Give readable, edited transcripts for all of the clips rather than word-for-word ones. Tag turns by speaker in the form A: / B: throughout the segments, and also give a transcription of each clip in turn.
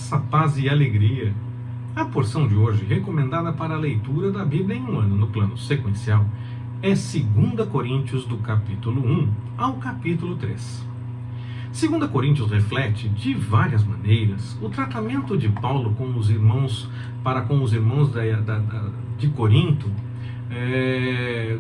A: Graça, paz e alegria. A porção de hoje, recomendada para a leitura da Bíblia em um ano no plano sequencial, é 2 Coríntios do capítulo 1 ao capítulo 3. 2 Coríntios reflete, de várias maneiras, o tratamento de Paulo com os irmãos de Corinto,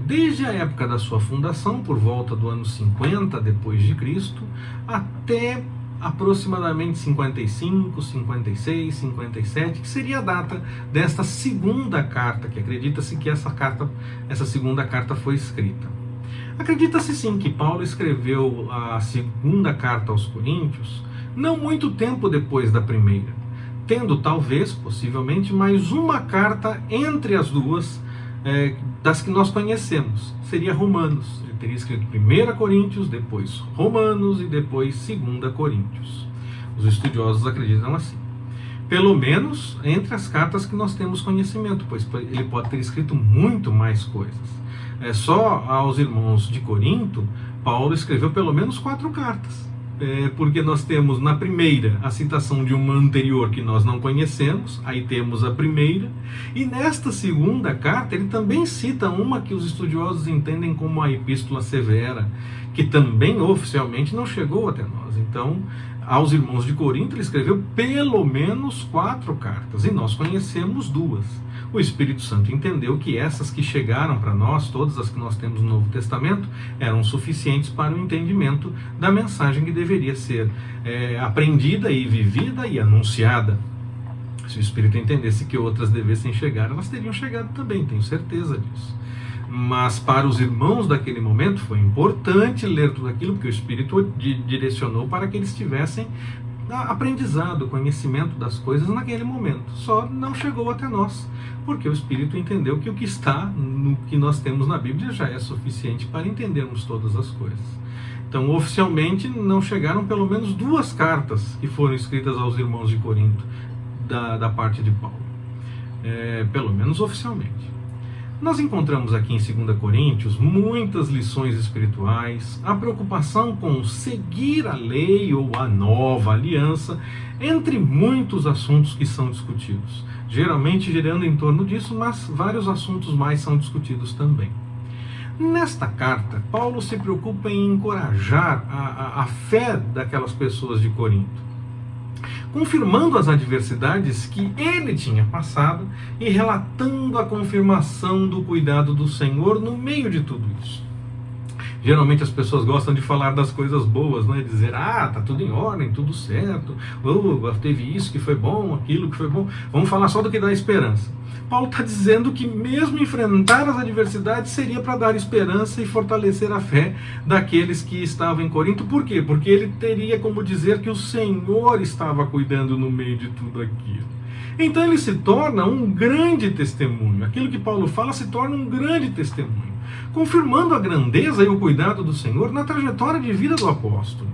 A: desde a época da sua fundação, por volta do ano 50 depois de Cristo, até aproximadamente 55, 56, 57, que seria a data desta segunda carta, que acredita-se que essa segunda carta foi escrita. Acredita-se sim que Paulo escreveu a segunda carta aos Coríntios não muito tempo depois da primeira, tendo talvez, possivelmente, mais uma carta entre as duas das que nós conhecemos. Seria Romanos. Ele teria escrito 1 Coríntios, depois Romanos e depois 2 Coríntios. Os estudiosos acreditam assim. Pelo menos entre as cartas que nós temos conhecimento, pois ele pode ter escrito muito mais coisas. Só aos irmãos de Corinto, Paulo escreveu pelo menos 4 cartas. Porque nós temos na primeira a citação de uma anterior que nós não conhecemos, aí temos a primeira, e nesta segunda carta ele também cita uma que os estudiosos entendem como a Epístola Severa, que também oficialmente não chegou até nós. Então, aos irmãos de Corinto ele escreveu pelo menos 4 cartas, e nós conhecemos 2. O Espírito Santo entendeu que essas que chegaram para nós, todas as que nós temos no Novo Testamento, eram suficientes para o entendimento da mensagem que deveria ser aprendida e vivida e anunciada. Se o Espírito entendesse que outras devessem chegar, elas teriam chegado também, tenho certeza disso. Mas para os irmãos daquele momento foi importante ler tudo aquilo, porque o Espírito direcionou para que eles tivessem aprendizado, conhecimento das coisas naquele momento. Só não chegou até nós, porque o Espírito entendeu que o que está no que nós temos na Bíblia já é suficiente para entendermos todas as coisas. Então, oficialmente, não chegaram pelo menos 2 cartas que foram escritas aos irmãos de Corinto, da parte de Paulo. Pelo menos oficialmente. Nós encontramos aqui em 2 Coríntios muitas lições espirituais, a preocupação com seguir a lei ou a nova aliança, entre muitos assuntos que são discutidos. Geralmente girando em torno disso, mas vários assuntos mais são discutidos também. Nesta carta, Paulo se preocupa em encorajar a fé daquelas pessoas de Corinto, confirmando as adversidades que ele tinha passado e relatando a confirmação do cuidado do Senhor no meio de tudo isso. Geralmente as pessoas gostam de falar das coisas boas, né? Dizer, tá tudo em ordem, tudo certo, teve isso que foi bom, aquilo que foi bom. Vamos falar só do que dá esperança. Paulo está dizendo que mesmo enfrentar as adversidades seria para dar esperança e fortalecer a fé daqueles que estavam em Corinto. Por quê? Porque ele teria como dizer que o Senhor estava cuidando no meio de tudo aquilo. Então ele se torna um grande testemunho. Aquilo que Paulo fala se torna um grande testemunho, confirmando a grandeza e o cuidado do Senhor na trajetória de vida do apóstolo.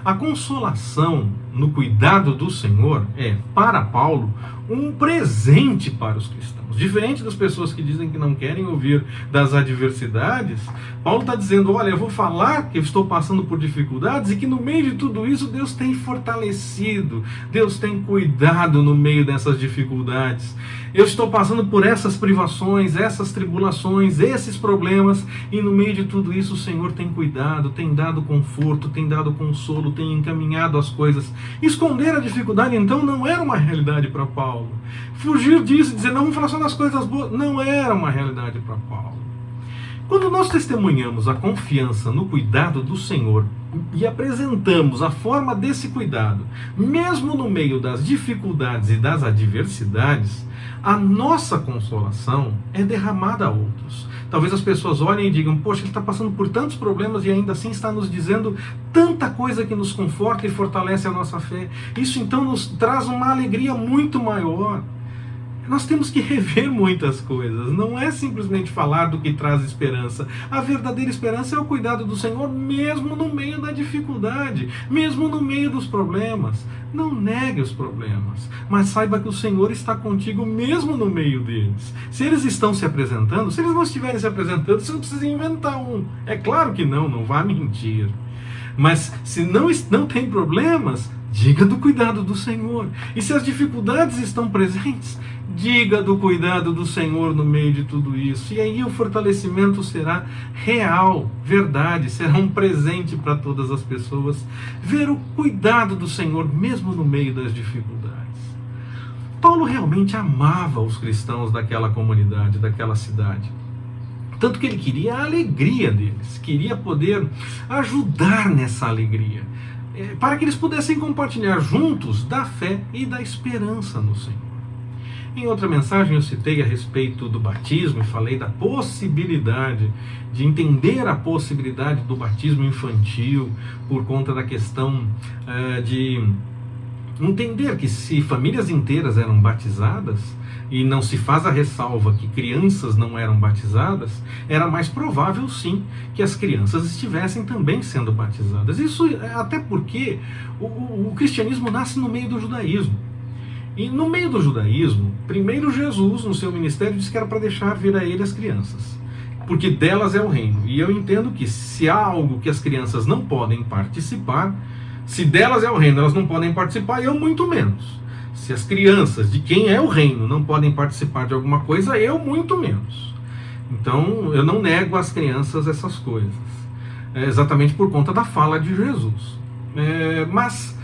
A: A consolação no cuidado do Senhor é, para Paulo, um presente para os cristãos. Diferente das pessoas que dizem que não querem ouvir das adversidades, Paulo está dizendo, olha, eu vou falar que eu estou passando por dificuldades e que no meio de tudo isso Deus tem fortalecido, Deus tem cuidado no meio dessas dificuldades. Eu estou passando por essas privações, essas tribulações, esses problemas, e no meio de tudo isso o Senhor tem cuidado, tem dado conforto, tem dado consolo, tem encaminhado as coisas. Esconder a dificuldade, então, não era uma realidade para Paulo. Fugir disso e dizer, não, vamos falar só das coisas boas, não era uma realidade para Paulo. Quando nós testemunhamos a confiança no cuidado do Senhor e apresentamos a forma desse cuidado, mesmo no meio das dificuldades e das adversidades, a nossa consolação é derramada a outros. Talvez as pessoas olhem e digam, poxa, ele está passando por tantos problemas e ainda assim está nos dizendo tanta coisa que nos conforta e fortalece a nossa fé. Isso então nos traz uma alegria muito maior. Nós temos que rever muitas coisas, não é simplesmente falar do que traz esperança. A verdadeira esperança é o cuidado do Senhor, mesmo no meio da dificuldade, mesmo no meio dos problemas. Não negue os problemas, mas saiba que o Senhor está contigo mesmo no meio deles. Se eles estão se apresentando, se eles não estiverem se apresentando, você não precisa inventar um. É claro que não vá mentir. Mas se não tem problemas, diga do cuidado do Senhor. E se as dificuldades estão presentes, diga do cuidado do Senhor no meio de tudo isso. E aí o fortalecimento será real, verdade, será um presente para todas as pessoas. Ver o cuidado do Senhor mesmo no meio das dificuldades. Paulo realmente amava os cristãos daquela comunidade, daquela cidade. Tanto que ele queria a alegria deles, queria poder ajudar nessa alegria, para que eles pudessem compartilhar juntos da fé e da esperança no Senhor. Em outra mensagem eu citei a respeito do batismo e falei da possibilidade de entender a possibilidade do batismo infantil por conta da questão de entender que se famílias inteiras eram batizadas, e não se faz a ressalva que crianças não eram batizadas, era mais provável sim que as crianças estivessem também sendo batizadas. Isso até porque o cristianismo nasce no meio do judaísmo. E no meio do judaísmo, primeiro Jesus, no seu ministério, disse que era para deixar vir a ele as crianças, porque delas é o reino. E eu entendo que se há algo que as crianças não podem participar, se delas é o reino, elas não podem participar, eu muito menos. Se as crianças de quem é o reino não podem participar de alguma coisa, eu muito menos. Então, eu não nego às crianças essas coisas, exatamente por conta da fala de Jesus. Mas,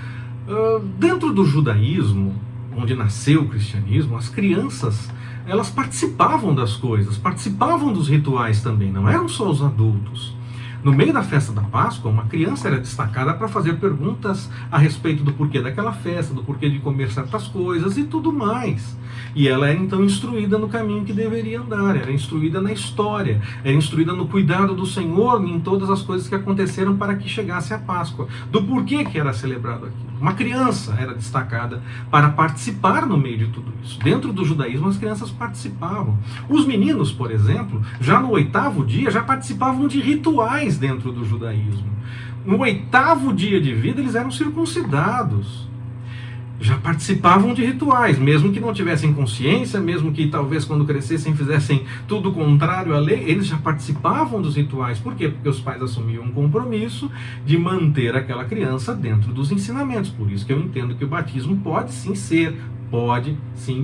A: dentro do judaísmo, onde nasceu o cristianismo, as crianças, elas participavam das coisas, participavam dos rituais também, não eram só os adultos. No meio da festa da Páscoa, uma criança era destacada para fazer perguntas a respeito do porquê daquela festa, do porquê de comer certas coisas e tudo mais. E ela era então instruída no caminho que deveria andar, era instruída na história, era instruída no cuidado do Senhor em todas as coisas que aconteceram para que chegasse a Páscoa, do porquê que era celebrado aquilo. Uma criança era destacada para participar no meio de tudo isso. Dentro do judaísmo, as crianças participavam. Os meninos, por exemplo, já no 8º dia, já participavam de rituais dentro do judaísmo. No 8º dia de vida, eles eram circuncidados. Já participavam de rituais, mesmo que não tivessem consciência, mesmo que talvez quando crescessem fizessem tudo contrário à lei, eles já participavam dos rituais. Por quê? Porque os pais assumiam um compromisso de manter aquela criança dentro dos ensinamentos. Por isso que eu entendo que o batismo pode sim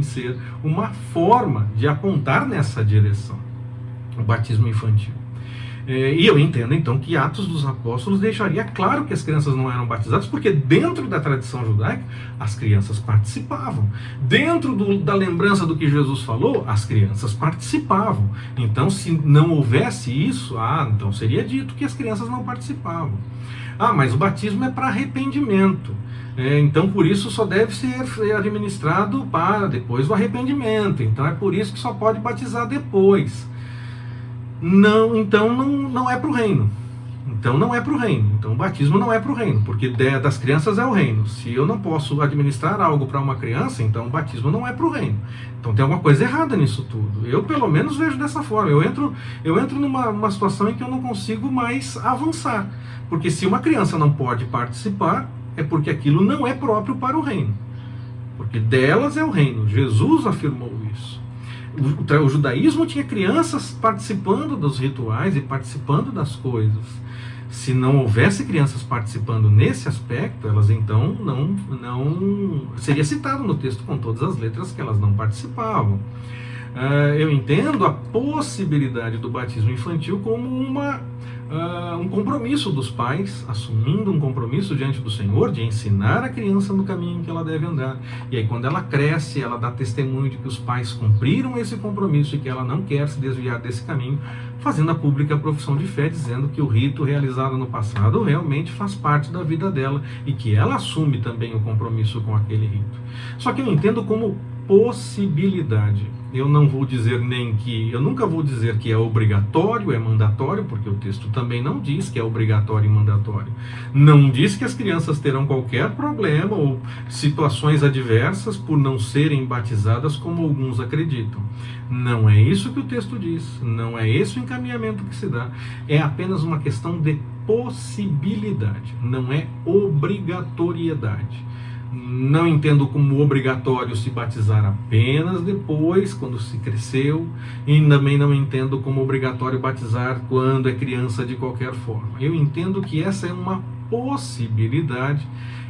A: ser uma forma de apontar nessa direção, o batismo infantil. E eu entendo então que Atos dos Apóstolos deixaria claro que as crianças não eram batizadas, porque dentro da tradição judaica as crianças participavam. Dentro da lembrança do que Jesus falou, as crianças participavam. Então, se não houvesse isso, então seria dito que as crianças não participavam. Mas o batismo é para arrependimento. Então, por isso, só deve ser administrado para depois do arrependimento. Então, é por isso que só pode batizar depois. Então não é para o reino. Então não é para o reino. Então o batismo não é para o reino, porque das crianças é o reino. Se eu não posso administrar algo para uma criança, então o batismo não é para o reino. Então tem alguma coisa errada nisso tudo. Eu pelo menos vejo dessa forma. Eu entro numa situação em que eu não consigo mais avançar. Porque se uma criança não pode participar, é porque aquilo não é próprio para o reino. Porque delas é o reino. Jesus afirmou isso. O judaísmo tinha crianças participando dos rituais e participando das coisas. Se não houvesse crianças participando nesse aspecto, elas então não seria citado no texto com todas as letras que elas não participavam. Eu entendo a possibilidade do batismo infantil como um compromisso dos pais, assumindo um compromisso diante do Senhor de ensinar a criança no caminho que ela deve andar. E aí quando ela cresce, ela dá testemunho de que os pais cumpriram esse compromisso e que ela não quer se desviar desse caminho, fazendo a pública profissão de fé, dizendo que o rito realizado no passado realmente faz parte da vida dela e que ela assume também o compromisso com aquele rito. Só que eu entendo como possibilidade. Eu nunca vou dizer que é obrigatório, é mandatório, porque o texto também não diz que é obrigatório e mandatório. Não diz que as crianças terão qualquer problema ou situações adversas por não serem batizadas como alguns acreditam. Não é isso que o texto diz, não é esse o encaminhamento que se dá. É apenas uma questão de possibilidade, não é obrigatoriedade. Não entendo como obrigatório se batizar apenas depois, quando se cresceu, e também não entendo como obrigatório batizar quando é criança de qualquer forma. Eu entendo que essa é uma possibilidade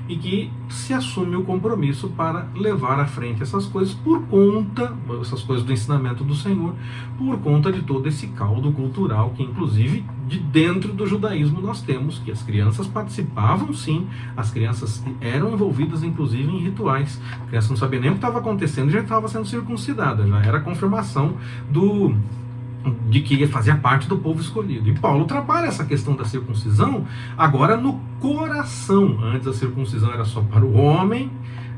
A: e que se assume o compromisso para levar à frente essas coisas essas coisas do ensinamento do Senhor, por conta de todo esse caldo cultural que, inclusive, de dentro do judaísmo nós temos, que as crianças participavam sim, as crianças eram envolvidas inclusive em rituais, a criança não sabia nem o que estava acontecendo, já estava sendo circuncidada, já era a confirmação de que fazia parte do povo escolhido. E Paulo trabalha essa questão da circuncisão agora no coração. Antes a circuncisão era só para o homem,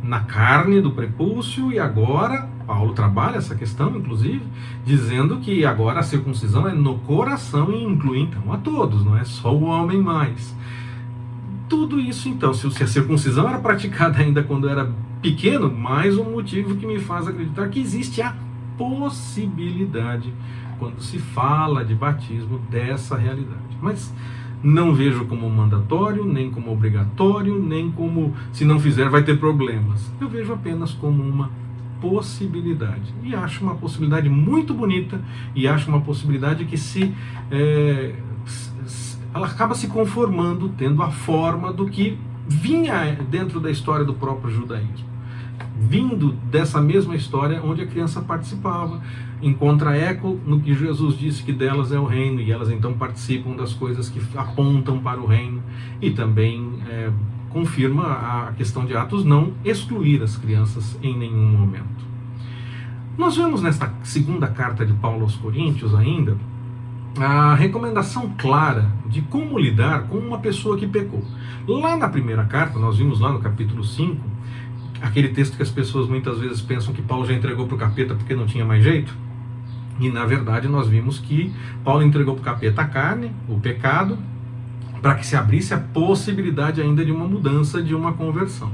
A: na carne do prepúcio, e agora Paulo trabalha essa questão, inclusive, dizendo que agora a circuncisão é no coração e inclui então a todos, não é só o homem mais. Tudo isso então, se a circuncisão era praticada ainda quando era pequeno, mais um motivo que me faz acreditar que existe a possibilidade, quando se fala de batismo, dessa realidade. Mas não vejo como mandatório, nem como obrigatório, nem como se não fizer vai ter problemas. Eu vejo apenas como uma possibilidade. E acho uma possibilidade muito bonita, e acho uma possibilidade que ela acaba se conformando, tendo a forma do que vinha dentro da história do próprio judaísmo. Vindo dessa mesma história onde a criança participava, encontra eco no que Jesus disse que delas é o reino, e elas então participam das coisas que apontam para o reino, e também confirma a questão de Atos não excluir as crianças em nenhum momento. Nós vemos nesta segunda carta de Paulo aos Coríntios ainda a recomendação clara de como lidar com uma pessoa que pecou. Lá na primeira carta, nós vimos lá no capítulo 5, aquele texto que as pessoas muitas vezes pensam que Paulo já entregou para o capeta porque não tinha mais jeito. E na verdade nós vimos que Paulo entregou para o capeta a carne, o pecado, para que se abrisse a possibilidade ainda de uma mudança, de uma conversão.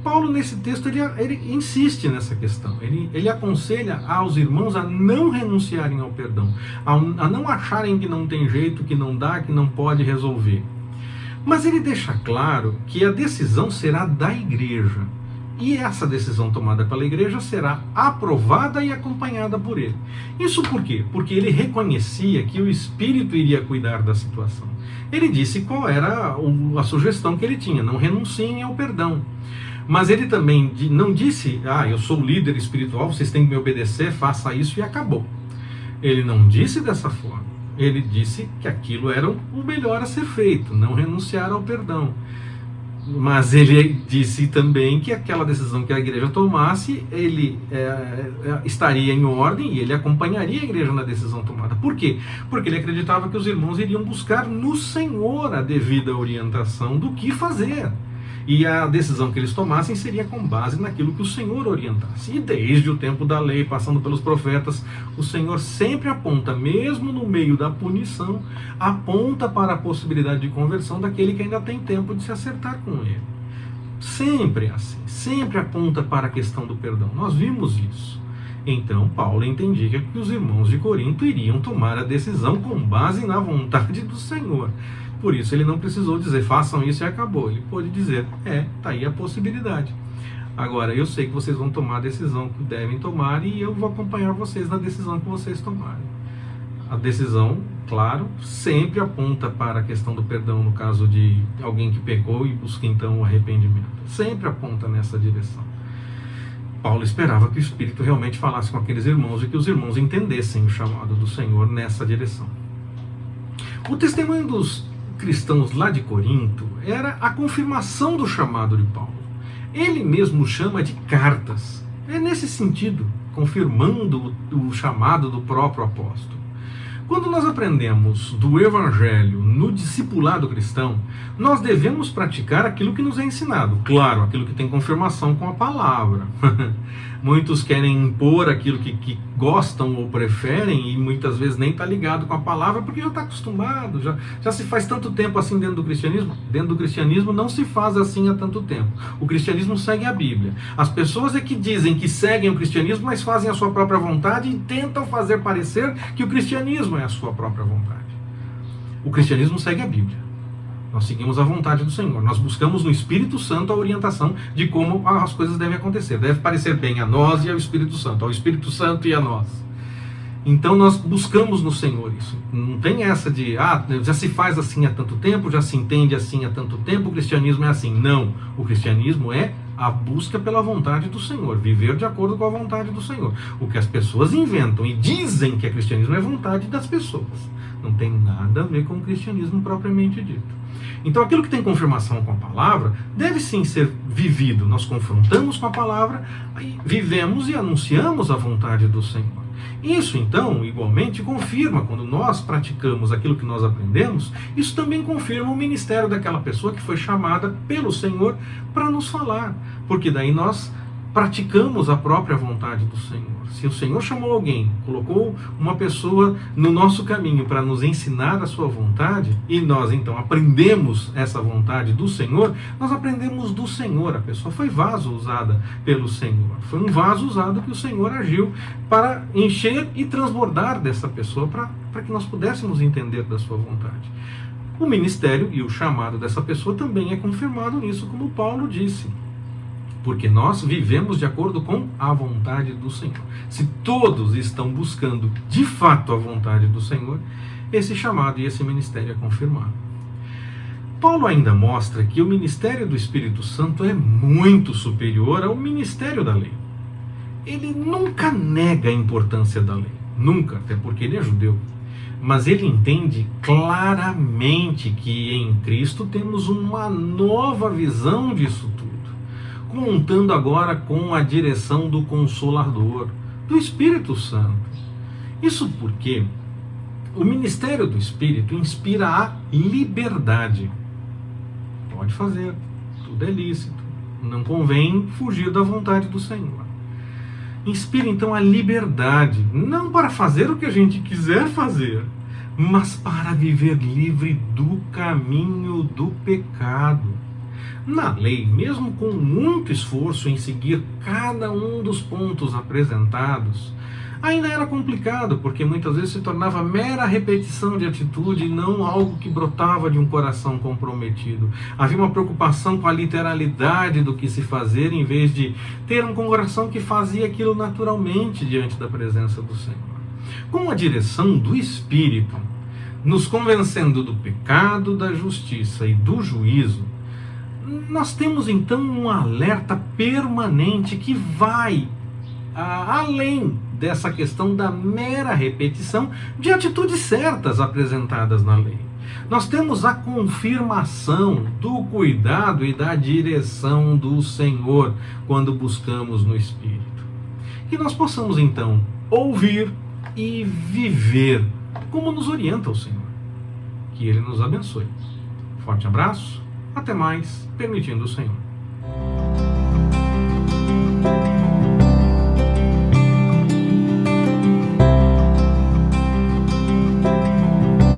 A: Paulo nesse texto ele insiste nessa questão, ele aconselha aos irmãos a não renunciarem ao perdão, a não acharem que não tem jeito, que não dá, que não pode resolver. Mas ele deixa claro que a decisão será da igreja. E essa decisão tomada pela igreja será aprovada e acompanhada por ele. Isso por quê? Porque ele reconhecia que o Espírito iria cuidar da situação. Ele disse qual era a sugestão que ele tinha: não renunciem ao perdão. Mas ele também não disse, eu sou o líder espiritual, vocês têm que me obedecer, faça isso e acabou. Ele não disse dessa forma. Ele disse que aquilo era o melhor a ser feito, não renunciar ao perdão. Mas ele disse também que aquela decisão que a igreja tomasse, ele estaria em ordem e ele acompanharia a igreja na decisão tomada. Por quê? Porque ele acreditava que os irmãos iriam buscar no Senhor a devida orientação do que fazer. E a decisão que eles tomassem seria com base naquilo que o Senhor orientasse. E desde o tempo da lei, passando pelos profetas, o Senhor sempre aponta, mesmo no meio da punição, aponta para a possibilidade de conversão daquele que ainda tem tempo de se acertar com ele. Sempre assim, sempre aponta para a questão do perdão. Nós vimos isso. Então Paulo entendia que os irmãos de Corinto iriam tomar a decisão com base na vontade do Senhor. Por isso ele não precisou dizer, façam isso e acabou. Ele pôde dizer, tá aí a possibilidade. Agora, eu sei que vocês vão tomar a decisão que devem tomar e eu vou acompanhar vocês na decisão que vocês tomarem. A decisão, claro, sempre aponta para a questão do perdão no caso de alguém que pecou e busca então o arrependimento. Sempre aponta nessa direção. Paulo esperava que o Espírito realmente falasse com aqueles irmãos e que os irmãos entendessem o chamado do Senhor nessa direção. O testemunho dos cristãos lá de Corinto era a confirmação do chamado de Paulo. Ele mesmo chama de cartas. É nesse sentido, confirmando o chamado do próprio apóstolo. Quando nós aprendemos do Evangelho no discipulado cristão, nós devemos praticar aquilo que nos é ensinado. Claro, aquilo que tem confirmação com a palavra. Muitos querem impor aquilo que gostam ou preferem e muitas vezes nem está ligado com a palavra porque já está acostumado, já se faz tanto tempo assim dentro do cristianismo. Dentro do cristianismo não se faz assim há tanto tempo. O cristianismo segue a Bíblia. As pessoas é que dizem que seguem o cristianismo, mas fazem a sua própria vontade e tentam fazer parecer que o cristianismo é a sua própria vontade. O cristianismo segue a Bíblia. Nós seguimos a vontade do Senhor. Nós buscamos no Espírito Santo a orientação de como as coisas devem acontecer. Deve parecer bem a nós e ao Espírito Santo. Ao Espírito Santo e a nós. Então nós buscamos no Senhor isso. Não tem essa de, já se faz assim há tanto tempo, já se entende assim há tanto tempo, o cristianismo é assim. Não, o cristianismo é a busca pela vontade do Senhor, viver de acordo com a vontade do Senhor. O que as pessoas inventam e dizem que é cristianismo é vontade das pessoas. Não tem nada a ver com o cristianismo propriamente dito. Então aquilo que tem confirmação com a palavra deve sim ser vivido. Nós confrontamos com a palavra, vivemos e anunciamos a vontade do Senhor. Isso então, igualmente, confirma, quando nós praticamos aquilo que nós aprendemos, isso também confirma o ministério daquela pessoa que foi chamada pelo Senhor para nos falar, porque daí nós praticamos a própria vontade do Senhor. Se o Senhor chamou alguém, colocou uma pessoa no nosso caminho para nos ensinar a sua vontade, e nós então aprendemos essa vontade do Senhor, nós aprendemos do Senhor. A pessoa foi vaso usada pelo Senhor. Foi um vaso usado que o Senhor agiu para encher e transbordar dessa pessoa para que nós pudéssemos entender da sua vontade. O ministério e o chamado dessa pessoa também é confirmado nisso, como Paulo disse. Porque nós vivemos de acordo com a vontade do Senhor. Se todos estão buscando de fato a vontade do Senhor, esse chamado e esse ministério é confirmado. Paulo ainda mostra que o ministério do Espírito Santo é muito superior ao ministério da lei. Ele nunca nega a importância da lei, nunca, até porque ele é judeu. Mas ele entende claramente que em Cristo temos uma nova visão disso tudo, contando agora com a direção do Consolador, do Espírito Santo. Isso porque o ministério do Espírito inspira a liberdade. Pode fazer, tudo é lícito, não convém fugir da vontade do Senhor. Inspira então a liberdade, não para fazer o que a gente quiser fazer, mas para viver livre do caminho do pecado. Na lei, mesmo com muito esforço em seguir cada um dos pontos apresentados, ainda era complicado, porque muitas vezes se tornava mera repetição de atitude e não algo que brotava de um coração comprometido. Havia uma preocupação com a literalidade do que se fazer, em vez de ter um coração que fazia aquilo naturalmente diante da presença do Senhor. Com a direção do Espírito, nos convencendo do pecado, da justiça e do juízo, nós temos então um alerta permanente que vai além dessa questão da mera repetição de atitudes certas apresentadas na lei. Nós temos a confirmação do cuidado e da direção do Senhor quando buscamos no Espírito. Que nós possamos então ouvir e viver como nos orienta o Senhor. Que Ele nos abençoe. Forte abraço, até mais, permitindo o Senhor.